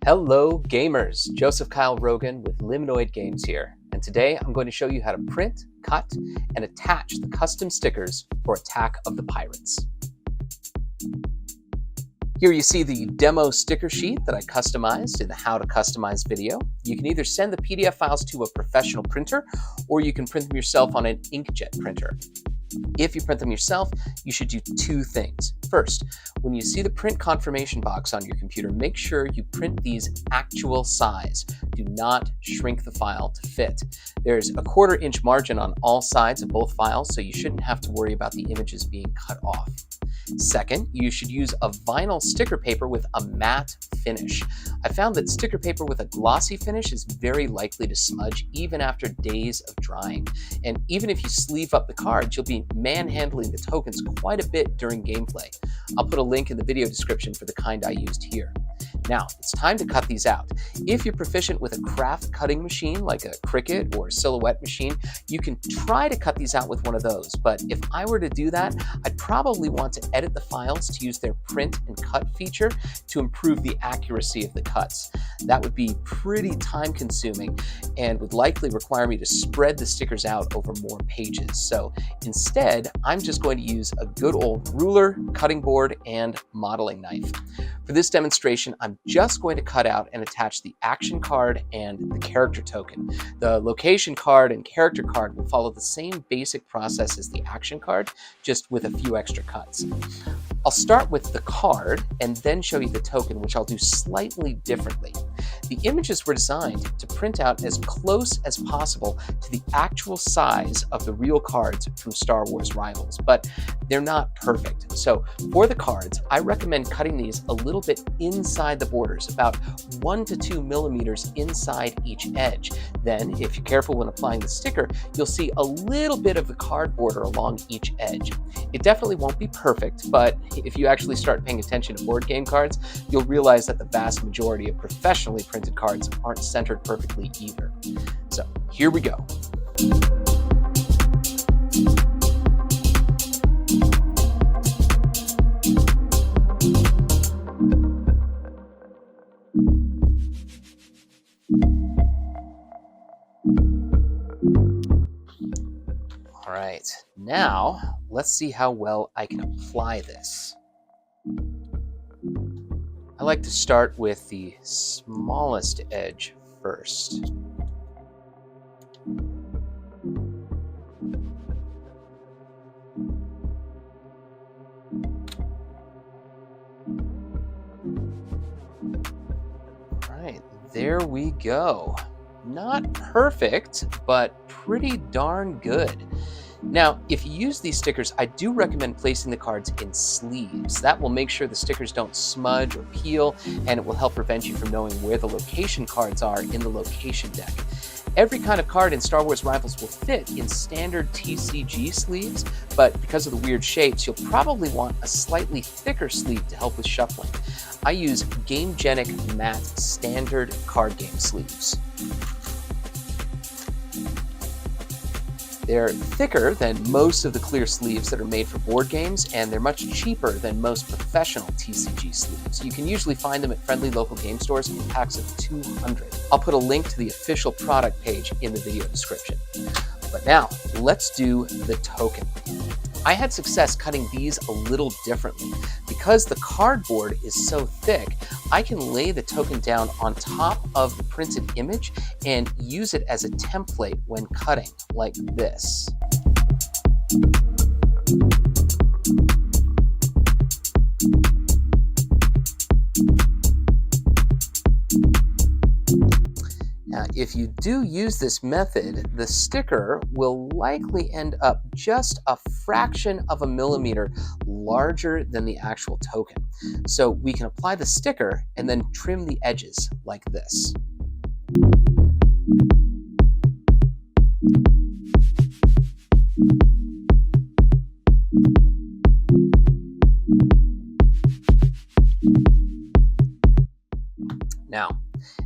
Hello gamers, Joseph Kyle Rogan with Liminoid Games here, and today I'm going to show you how to print, cut, and attach the custom stickers for Attack of the Pirates. Here you see the demo sticker sheet that I customized in the How to Customize video. You can either send the PDF files to a professional printer, or you can print them yourself on an inkjet printer. If you print them yourself, you should do two things. First, when you see the print confirmation box on your computer, make sure you print these actual size. Do not shrink the file to fit. There's a 1/4 inch margin on all sides of both files, so you shouldn't have to worry about the images being cut off. Second, you should use a vinyl sticker paper with a matte finish. I found that sticker paper with a glossy finish is very likely to smudge even after days of drying. And even if you sleeve up the cards, you'll be manhandling the tokens quite a bit during gameplay. I'll put a link in the video description for the kind I used here. Now, it's time to cut these out. If you're proficient with a craft cutting machine like a Cricut or Silhouette machine, you can try to cut these out with one of those. But if I were to do that, I'd probably want to edit the files to use their print and cut feature to improve the accuracy of the cuts. That would be pretty time consuming and would likely require me to spread the stickers out over more pages. So instead, I'm just going to use a good old ruler, cutting board, and modeling knife. For this demonstration, I'm just going to cut out and attach the action card and the character token. The location card and character card will follow the same basic process as the action card, just with a few extra cuts. I'll start with the card and then show you the token, which I'll do slightly differently. The images were designed to print out as close as possible to the actual size of the real cards from Star Wars Rivals, but they're not perfect. So for the cards, I recommend cutting these a little bit inside the borders, about 1 to 2 millimeters inside each edge. Then, if you're careful when applying the sticker, you'll see a little bit of the card border along each edge. It definitely won't be perfect, but if you actually start paying attention to board game cards, you'll realize that the vast majority of professionally printed cards aren't centered perfectly either. So here we go. All right, now let's see how well I can apply this. I like to start with the smallest edge first. All right, there we go. Not perfect, but pretty darn good. Now, if you use these stickers, I do recommend placing the cards in sleeves. That will make sure the stickers don't smudge or peel, and it will help prevent you from knowing where the location cards are in the location deck. Every kind of card in Star Wars Rivals will fit in standard TCG sleeves, but because of the weird shapes, you'll probably want a slightly thicker sleeve to help with shuffling. I use Gamegenic matte standard card game sleeves. They're thicker than most of the clear sleeves that are made for board games, and they're much cheaper than most professional TCG sleeves. You can usually find them at friendly local game stores in packs of 200. I'll put a link to the official product page in the video description. But now, let's do the token. I had success cutting these a little differently. Because the cardboard is so thick, I can lay the token down on top of the printed image and use it as a template when cutting, like this. Now, if you do use this method, the sticker will likely end up just a fraction of a millimeter larger than the actual token. So we can apply the sticker and then trim the edges like this. Now,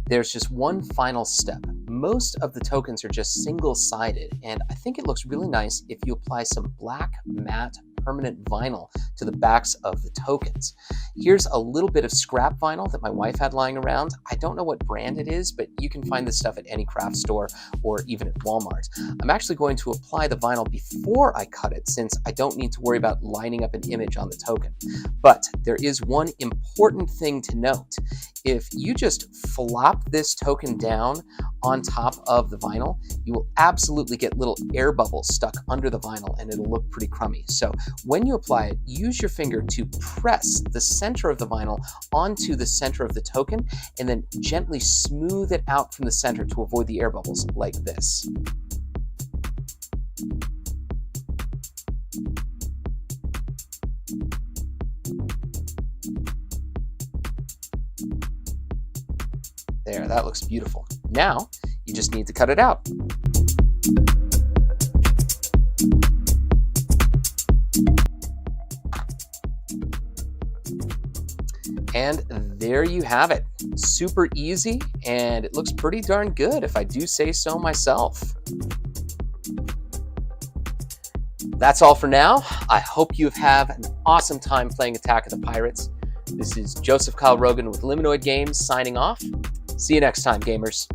there's just one final step. Most of the tokens are just single-sided, and I think it looks really nice if you apply some black matte permanent vinyl to the backs of the tokens. Here's a little bit of scrap vinyl that my wife had lying around. I don't know what brand it is, but you can find this stuff at any craft store or even at Walmart. I'm actually going to apply the vinyl before I cut it, since I don't need to worry about lining up an image on the token. But there is one important thing to note. If you just flop this token down on top of the vinyl, you will absolutely get little air bubbles stuck under the vinyl, and it'll look pretty crummy. So when you apply it, use your finger to press the center of the vinyl onto the center of the token, and then gently smooth it out from the center to avoid the air bubbles, like this. There, that looks beautiful. Now, you just need to cut it out. And there you have it. Super easy, and it looks pretty darn good, if I do say so myself. That's all for now. I hope you have an awesome time playing Attack of the Pirates. This is Joseph Kyle Rogan with Liminoid Games signing off. See you next time, gamers.